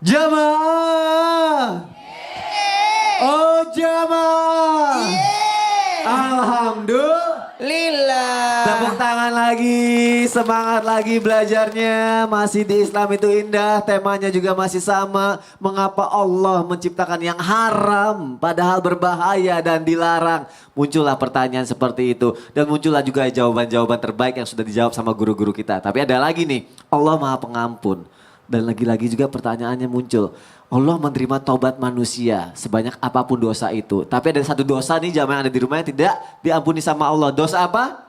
Jamaah. Oh jamaah. Alhamdulillah. Tepuk tangan lagi, semangat lagi belajarnya. Masih di Islam itu indah, temanya juga masih sama. Mengapa Allah menciptakan yang haram padahal berbahaya dan dilarang? Muncullah pertanyaan seperti itu. Dan muncullah juga jawaban-jawaban terbaik yang sudah dijawab sama guru-guru kita. Tapi ada lagi nih, Allah Maha Pengampun. Dan lagi-lagi juga pertanyaannya muncul. Allah menerima taubat manusia sebanyak apapun dosa itu. Tapi ada satu dosa nih jamaah yang ada di rumah yang tidak diampuni sama Allah. Dosa apa?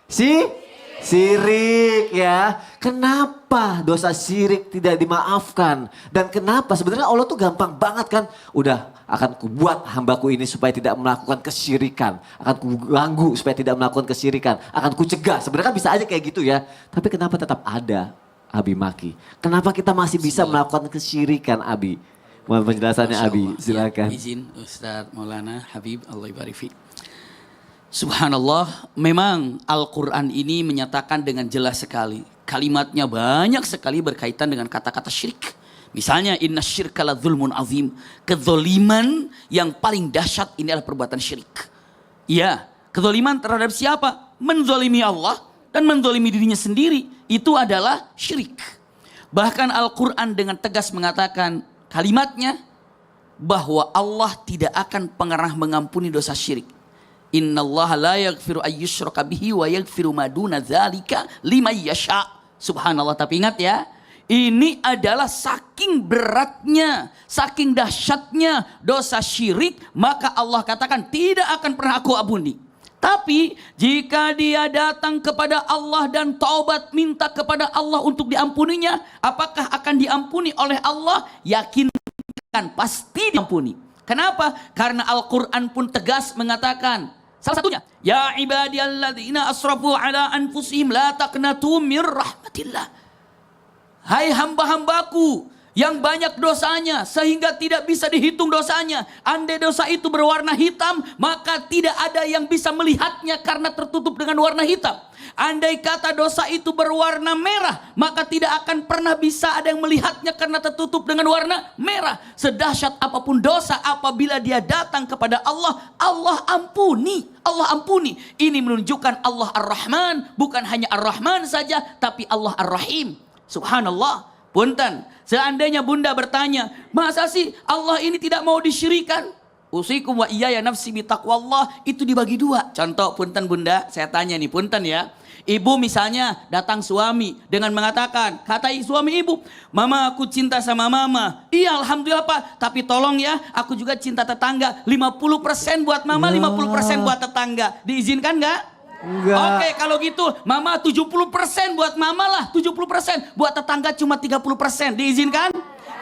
Sirik ya. Kenapa dosa syirik tidak dimaafkan? Dan kenapa sebenarnya Allah tuh gampang banget kan. Udah akan kubuat hambaku ini supaya tidak melakukan kesyirikan. Akan kuganggu supaya tidak melakukan kesyirikan. Akan kucegah. Sebenarnya kan bisa aja kayak gitu ya. Tapi kenapa tetap ada? Abi Maki. Kenapa kita masih bisa melakukan kesyirikan Abi? Mohon penjelasannya Abi, silakan. Ya, izin Ustaz Maulana Habib Allah ibarik fiik. Subhanallah, memang Al-Quran ini menyatakan dengan jelas sekali. Kalimatnya banyak sekali berkaitan dengan kata-kata syirik. Misalnya inna syirka la dzulmun azim. Kezoliman yang paling dahsyat ini adalah perbuatan syirik. Ya, kezoliman terhadap siapa? Menzolimi Allah dan menzolimi dirinya sendiri. Itu adalah syirik. Bahkan Al-Quran dengan tegas mengatakan kalimatnya bahwa Allah tidak akan pernah mengampuni dosa syirik. Innallaha la yaghfiru ayyushraka bihi wa yaghfiru ma duna dzalika liman yasha. Subhanallah, tapi ingat ya, ini adalah saking beratnya, saking dahsyatnya dosa syirik, maka Allah katakan tidak akan pernah aku ampuni. Tapi jika dia datang kepada Allah dan taubat minta kepada Allah untuk diampuninya, apakah akan diampuni oleh Allah? Yakinkan pasti diampuni. Kenapa? Karena Al-Quran pun tegas mengatakan, salah satunya, ya ibadiyalladzina asrafu ala anfusihim la taqnatu mir rahmatillah. Hai hamba-hambaku yang banyak dosanya sehingga tidak bisa dihitung dosanya. Andai dosa itu berwarna hitam, maka tidak ada yang bisa melihatnya karena tertutup dengan warna hitam. Andai kata dosa itu berwarna merah, maka tidak akan pernah bisa ada yang melihatnya karena tertutup dengan warna merah. Sedahsyat apapun dosa, apabila dia datang kepada Allah, Allah ampuni. Allah ampuni. Ini menunjukkan Allah Ar-Rahman, bukan hanya Ar-Rahman saja, tapi Allah Ar-Rahim. Subhanallah. Punten, seandainya bunda bertanya, masa sih Allah ini tidak mau disyirikan? Usikum wa iyaya nafsi bitaqwallah, itu dibagi dua. Contoh punten bunda, saya tanya nih punten ya. Ibu misalnya datang suami dengan mengatakan, kata suami ibu, mama aku cinta sama mama. Iya alhamdulillah pak, tapi tolong ya, aku juga cinta tetangga. 50% buat mama, 50% buat tetangga. Diizinkan nggak? Enggak. Oke kalau gitu mama 70% buat mama lah, 70% buat tetangga cuma 30%. Diizinkan?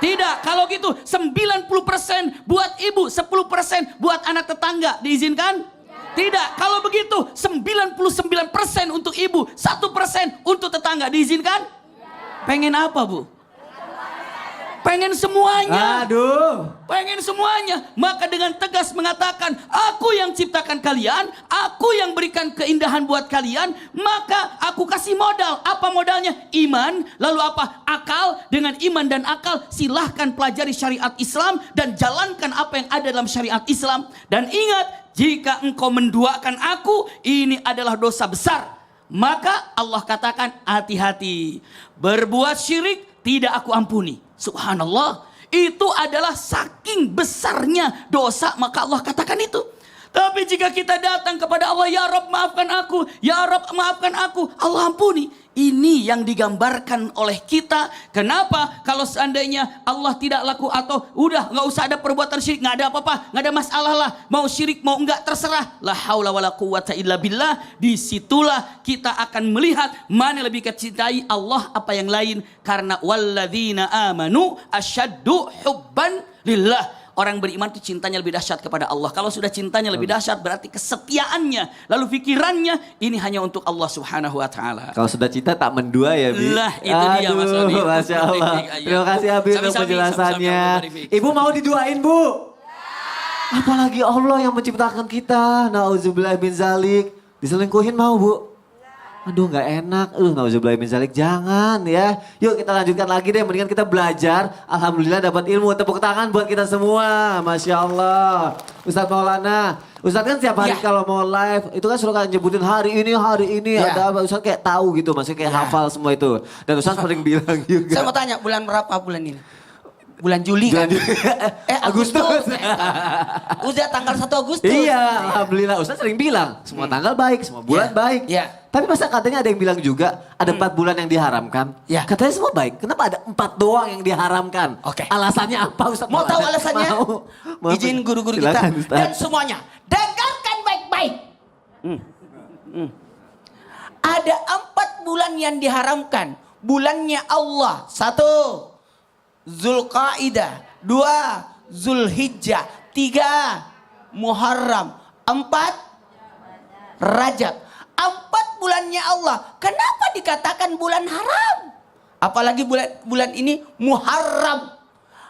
Tidak. Kalau gitu 90% buat ibu, 10% buat anak tetangga. Diizinkan? Tidak. Kalau begitu 99% untuk ibu, 1% untuk tetangga. Diizinkan? Pengen apa bu? Pengen semuanya. Aduh. Pengen semuanya. Maka dengan tegas mengatakan, aku yang ciptakan kalian, aku yang berikan keindahan buat kalian, maka aku kasih modal. Apa modalnya? Iman. Lalu apa? Akal. Dengan iman dan akal silahkan pelajari syariat Islam dan jalankan apa yang ada dalam syariat Islam. Dan ingat, jika engkau menduakan aku, ini adalah dosa besar. Maka Allah katakan, hati-hati. Berbuat syirik tidak aku ampuni. Subhanallah, itu adalah saking besarnya dosa, maka Allah katakan itu. Tapi jika kita datang kepada Allah, ya Rabb maafkan aku, ya Rabb maafkan aku, Allah ampuni. Ini yang digambarkan oleh kita. Kenapa? Kalau seandainya Allah tidak laku atau udah nggak usah ada perbuatan syirik, nggak ada apa-apa, nggak ada masalah lah. Mau syirik mau enggak terserah. La haula wala quwwata illa billah. Disitulah kita akan melihat mana lebih kecintai Allah apa yang lain. Karena walladzina amanu asyaddu hubban lillah. Orang beriman itu cintanya lebih dahsyat kepada Allah. Kalau sudah cintanya lebih dahsyat berarti kesetiaannya, lalu pikirannya ini hanya untuk Allah Subhanahu wa taala. Kalau sudah cinta tak mendua ya Bi. Lah itu dia Mas Abi. Masya Allah. Terima kasih Abi untuk penjelasannya. Ibu mau diduain Bu? Apalagi Allah yang menciptakan kita. Nauzubillah bin zalik. Diselingkuhin mau Bu? Aduh nggak enak, nauzubillah min dzalik, jangan ya. Yuk kita lanjutkan lagi deh, mendingan kita belajar. Alhamdulillah dapat ilmu, tepuk tangan buat kita semua. Masya Allah. Ustadz Maulana, Ustadz kan setiap hari kalau mau live, itu kan suka nyebutin hari ini ada apa. Ustadz kayak tahu gitu, maksudnya kayak hafal semua itu. Dan Ustadz sering bilang juga. Saya mau tanya, bulan berapa bulan ini? Bulan Juli kan? Agustus. Udah tanggal 1 Agustus. Iya, Alhamdulillah. Ustadz sering bilang, semua tanggal baik, semua bulan baik. Iya. Tapi masa katanya ada yang bilang juga, ada 4 bulan yang diharamkan. Iya. Katanya semua baik, kenapa ada 4 doang yang diharamkan? Oke. Alasannya apa Ustadz? Mau tahu alasannya? Mau. Izin guru-guru kita. Silakan, Ustadz. Dan semuanya, dengarkan baik-baik. Ada 4 bulan yang diharamkan. Bulannya Allah. 1. Zulqaidah. 2. Zulhijjah. 3. Muharram. 4. Rajab. 4 bulannya Allah. Kenapa dikatakan bulan haram? Apalagi bulan ini Muharram.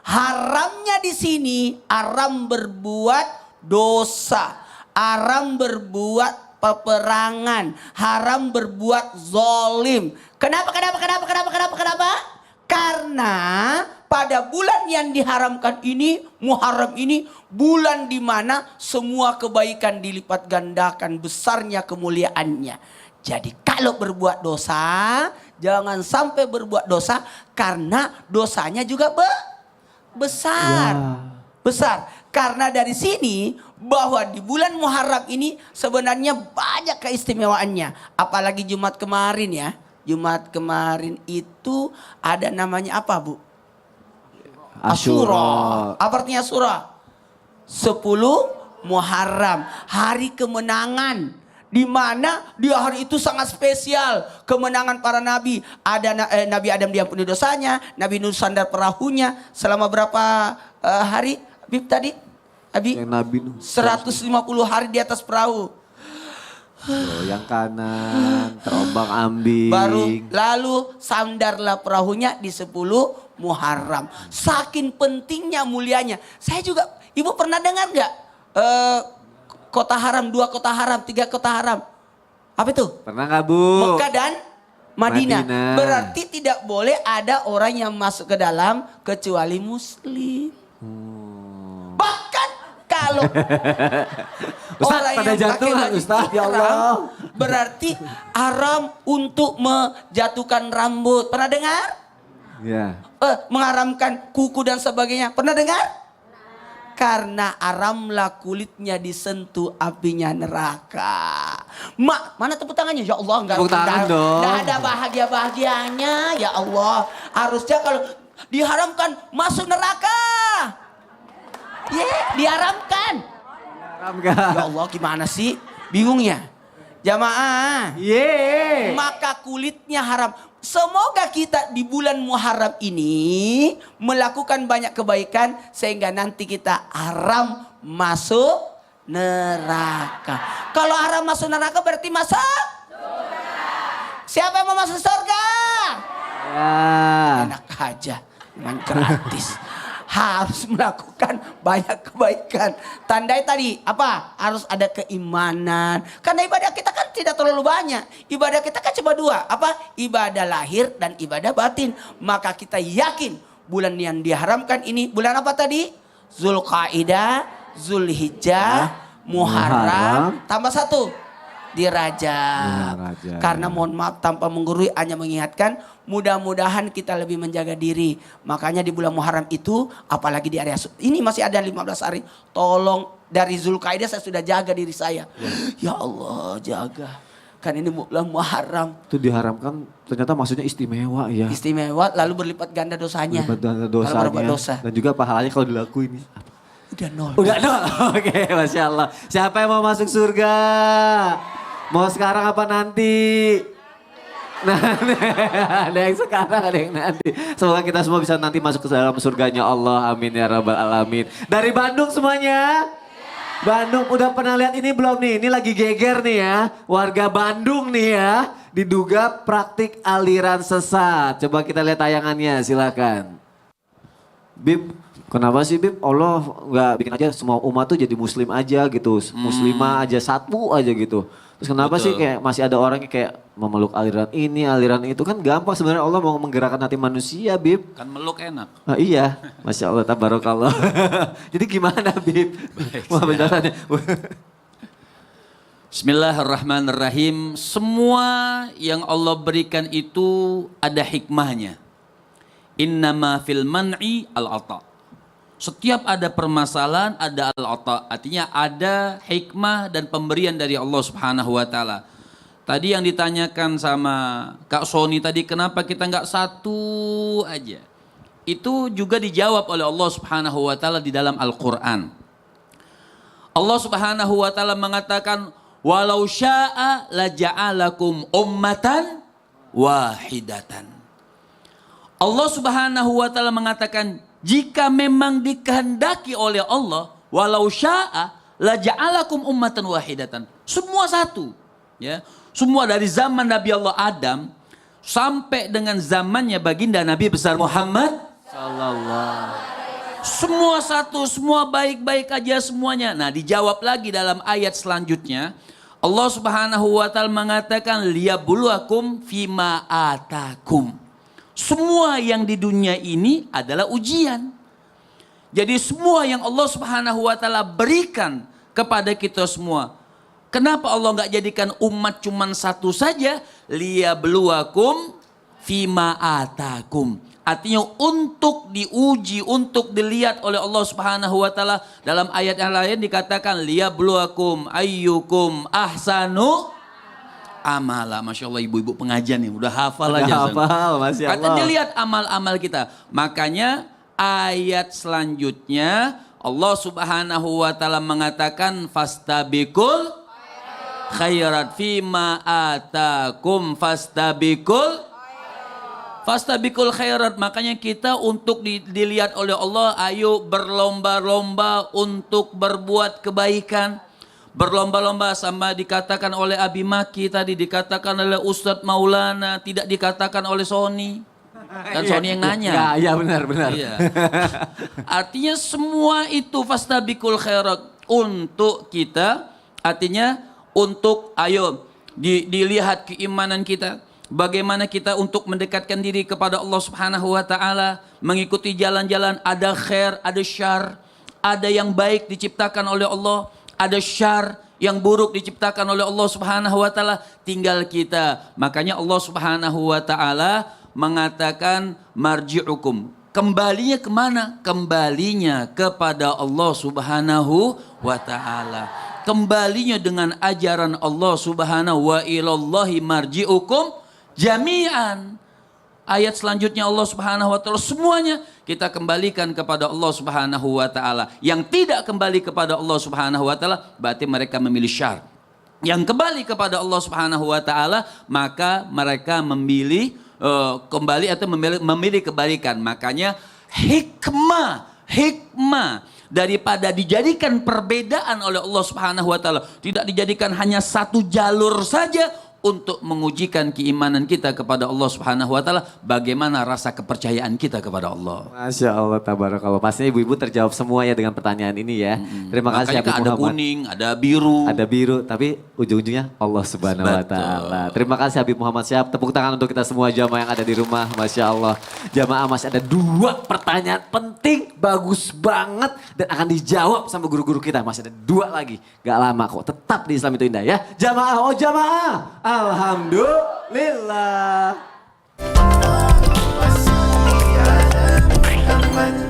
Haramnya di sini haram berbuat dosa, haram berbuat peperangan, haram berbuat zolim. Kenapa? Karena pada bulan yang diharamkan ini, Muharram ini, bulan di mana semua kebaikan dilipat gandakan, besarnya kemuliaannya. Jadi kalau berbuat dosa, jangan sampai berbuat dosa karena dosanya juga besar. Besar. Karena dari sini bahwa di bulan Muharram ini sebenarnya banyak keistimewaannya. Apalagi Jumat kemarin ya. Jumat kemarin itu ada namanya apa Bu? Asyura. Apa artinya Asyura? 10 Muharram. Hari kemenangan. Di mana di hari itu sangat spesial. Kemenangan para nabi. Ada Nabi Adam diampuni dosanya. Nabi Nuh sandar perahunya. Selama berapa hari? Habib tadi? Abi? Yang Nabi Nuh. 150 hari di atas perahu. Yang kanan, terombang ambing. Baru lalu sandarlah perahunya di 10 Muharram. Saking pentingnya mulianya. Saya juga, Ibu pernah dengar nggak? Kota haram, 2 kota haram, 3 kota haram. Apa itu? Pernah nggak Bu? Mekah dan Madinah. Berarti tidak boleh ada orang yang masuk ke dalam kecuali muslim. Bahkan kalau Ustaz, pada jantungan Ustaz, ya Allah. Berarti haram untuk menjatuhkan rambut. Pernah dengar? Ya. Mengharamkan kuku dan sebagainya. Pernah dengar? Karena haramlah kulitnya disentuh apinya neraka. Mana tepuk tangannya? Ya Allah, enggak. Tepuk tangan dong. Enggak ada bahagia-bahagianya. Ya Allah, harusnya kalau diharamkan masuk neraka. Diharamkan. Ya Allah, gimana sih? Bingung ya? Jamaah. Maka kulitnya haram. Semoga kita di bulan Muharram ini melakukan banyak kebaikan sehingga nanti kita haram masuk neraka. Kalau haram masuk neraka berarti masuk surga. Siapa yang mau masuk surga? Enak aja, memang gratis. Harus melakukan banyak kebaikan. Tandai tadi apa? Harus ada keimanan. Karena ibadah kita kan tidak terlalu banyak. Ibadah kita kan cuma 2. Apa? Ibadah lahir dan ibadah batin. Maka kita yakin bulan yang diharamkan ini bulan apa tadi? Zulqaidah, Zulhijjah, Muharram, tambah 1 di Rajab. Karena mohon maaf tanpa menggurui, hanya mengingatkan, mudah-mudahan kita lebih menjaga diri. Makanya di bulan Muharram itu, apalagi di area ini masih ada 15 hari, tolong dari Zulqaidah saya sudah jaga diri saya. Ya Allah, jaga. Kan ini bulan Muharram. Itu diharamkan, ternyata maksudnya istimewa ya. Istimewa, lalu berlipat ganda dosanya. Berlipat ganda dosanya. Kalau berbuat dosa. Dan juga pahalanya kalau dilakuin. Udah 0. Udah 0. Oke, Masya Allah. Siapa yang mau masuk surga? Mau sekarang apa nanti? Nah, ada yang sekarang, ada yang nanti. Semoga kita semua bisa nanti masuk ke dalam surganya Allah. Amin ya rabbal alamin. Dari Bandung semuanya? Bandung, udah pernah lihat ini belum nih? Ini lagi geger nih ya. Warga Bandung nih ya. Diduga praktik aliran sesat. Coba kita lihat tayangannya, silakan. Bib, kenapa sih Bib Allah nggak bikin aja semua umat tuh jadi muslim aja gitu, muslimah aja satu aja gitu. Terus kenapa sih Betul. kayak masih ada orang yang kayak memeluk aliran ini, aliran itu kan gampang sebenarnya Allah mau menggerakkan hati manusia Bib. Kan meluk enak. Ah, iya, Masya Allah, tabarakallah. Jadi gimana Bib? Wah penjelasannya. Bismillahirrahmanirrahim. Semua yang Allah berikan itu ada hikmahnya. Innama fil man'i al-ata. Setiap ada permasalahan ada al-ata. Artinya ada hikmah dan pemberian dari Allah Subhanahu wa taala. Tadi yang ditanyakan sama Kak Sony tadi, kenapa kita nggak satu aja? Itu juga dijawab oleh Allah Subhanahu wa taala di dalam Al-Qur'an. Allah Subhanahu wa taala mengatakan, "Walau syaa la ja'alakum ummatan wahidatan." Allah Subhanahu wa taala mengatakan, jika memang dikehendaki oleh Allah, walau syaa la ja'alakum ummatan wahidatan. Semua satu, ya. Semua dari zaman Nabi Allah Adam sampai dengan zamannya baginda Nabi besar Muhammad Sallallahu. semua satu, semua baik-baik aja semuanya. Nah, dijawab lagi dalam ayat selanjutnya. Allah Subhanahu wa taala mengatakan liyabluwakum fima atakum. Semua yang di dunia ini adalah ujian. Jadi semua yang Allah Subhanahu wa taala berikan kepada kita semua. Kenapa Allah nggak jadikan umat cuman satu saja? Liyabluwakum fima atakum. Artinya untuk diuji, untuk dilihat oleh Allah Subhanahu wa taala. Dalam ayat yang lain dikatakan liyabluwakum ayyukum ahsanu amala. Masya Allah, ibu-ibu pengajian nih udah hafal aja. Hafal, Masya Allah. Katanya lihat amal-amal kita. Makanya ayat selanjutnya Allah Subhanahu wa taala mengatakan fastabikul khairat fima atakum fastabikul khairat. Makanya kita untuk dilihat oleh Allah, ayo berlomba-lomba untuk berbuat kebaikan. Berlomba-lomba, sama dikatakan oleh Abi Maki tadi, dikatakan oleh Ustadz Maulana, tidak dikatakan oleh Sony. Kan Sony yang nanya. Ya, benar. Iya. Artinya semua itu fastabikul khairat untuk kita. Artinya untuk ayo dilihat keimanan kita. Bagaimana kita untuk mendekatkan diri kepada Allah Subhanahu wa taala, mengikuti jalan-jalan, ada khair, ada syar, ada yang baik diciptakan oleh Allah, ada syar yang buruk diciptakan oleh Allah Subhanahu wa taala, tinggal kita. Makanya Allah Subhanahu wa taala mengatakan marji'ukum. Kembalinya kemana? Kembalinya kepada Allah Subhanahu wa taala. Kembalinya dengan ajaran Allah Subhanahu wa ilallahi marji'ukum jami'an. Ayat selanjutnya Allah Subhanahu wa taala, semuanya kita kembalikan kepada Allah Subhanahu wa taala. Yang tidak kembali kepada Allah Subhanahu wa taala berarti mereka memilih syar. Yang kembali kepada Allah Subhanahu wa taala maka mereka memilih kembali atau memilih kebalikan. Makanya hikmah daripada dijadikan perbedaan oleh Allah Subhanahu wa taala, tidak dijadikan hanya satu jalur saja untuk mengujikan keimanan kita kepada Allah Subhanahu wa taala, bagaimana rasa kepercayaan kita kepada Allah. Masya Allah, tabarakallah. Pastinya ibu-ibu terjawab semua ya dengan pertanyaan ini ya. Terima kasih Makanya Habib ada Muhammad. kuning, ada biru. Ada biru, tapi ujung-ujungnya Allah Subhanahu wa taala. Terima kasih Habib Muhammad Syihab. Tepuk tangan untuk kita semua jamaah yang ada di rumah. Masya Allah. Jamaah masih ada 2 pertanyaan penting, bagus banget dan akan dijawab sama guru-guru kita. Masih ada 2 lagi. Gak lama kok. Tetap di Islam itu indah ya. Jamaah, oh jamaah. Alhamdulillah. Wassalamualaikum warahmatullahi wabarakatuh.